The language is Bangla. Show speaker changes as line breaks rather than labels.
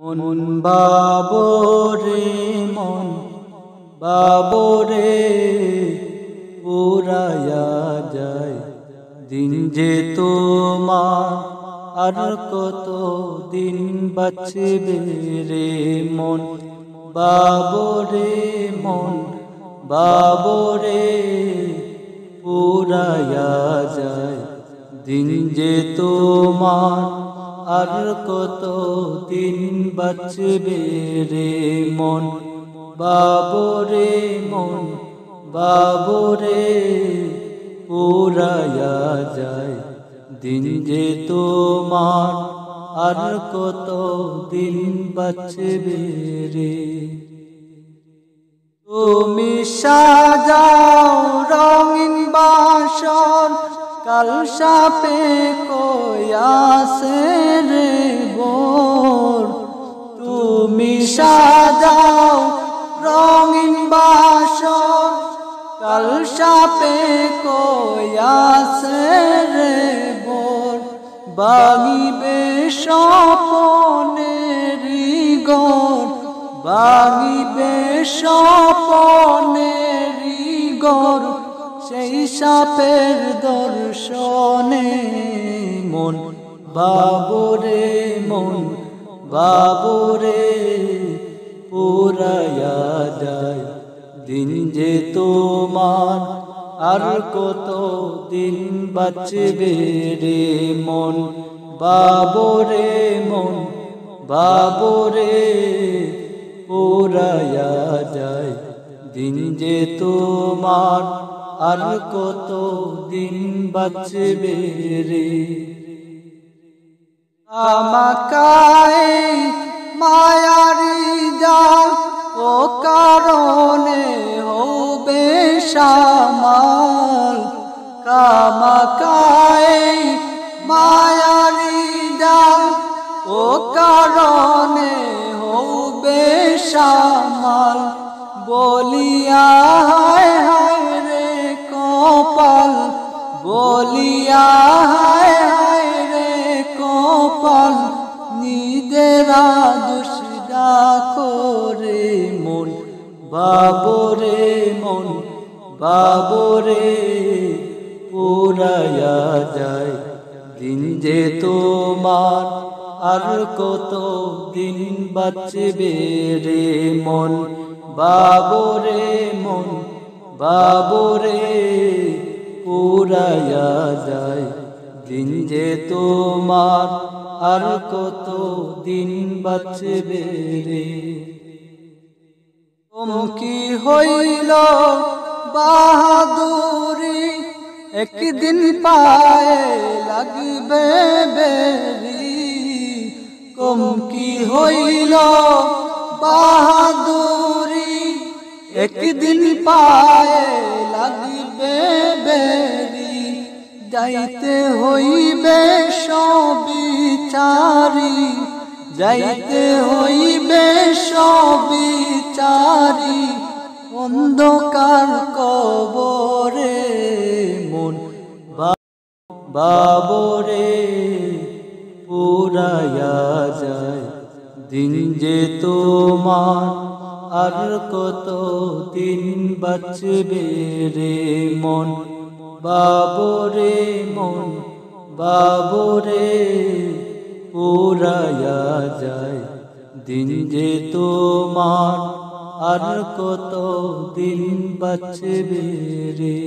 মন বাবরে মন বাবরে পুরায়া যায় দিন যে তোমার আর কত দিন বাঁচবে রে মন বাবরে মন বাবরে পুরায়া যায় দিন যে তোমার আর কত দিন বাঁচবে রে মন বাবরে মন বাবরে পুরায়া যায় দিন যে তোমার আর কত দিন বাঁচবে রে। তুমি সাজাও রঙিন বাসর কাল সাপে কয়াসে রে ভোর। তুমি সাজাও রঙিন বাসর কাল সাপে কয়াসে রে ভোর। ভাঙিবে স্বপনেরি ঘর ভাঙিবে স্বপনেরি ঘর সেই সাপের দর্শনে মন বাবরে মন বাবরে পুরায়া যায় দিন যে তোমার আর কত দিন বাঁচবে রে মন বাবরে মন বাবরে পুরায়া যায় দিন যে তোমার আর কত দিন বাঁচবে রে। আমাকায় মায়ারি জাল ও কারণে হবে সামাল। কামাকায় মায়ারি জাল ও কারণে হবে সামাল। বলিয়া হায় হায় রে কপাল বলিয়া হায় হায় রে কপাল নিদেরা দুষ্টা করে মন বাবরে মন বাবরে পুরায়া যায় দিন যে তোমার আর কত দিন বাঁচবে রে মন বাবরে মন বাবরে পুরায়া যায় দিন যে তোমার আর কত দিন বাঁচবে রে। কি হইল বাহাদুরি একদিন পায়ে লাগবে বেরি। কি হইল বাহাদুরি একদিন পায়ে লাগবে বেরি। যাইতে হইবে সবিচারি যাইতে হইবে সবিচারি অন্ধকার কবরে মন বাবরে পুরায়া যায় দিন যে তোমার আর কত দিন বাঁচবে রে মন বাবরে মন বাবরে পুরায়া যায় দিন যে তোমার আর কত দিন বাঁচবে রে।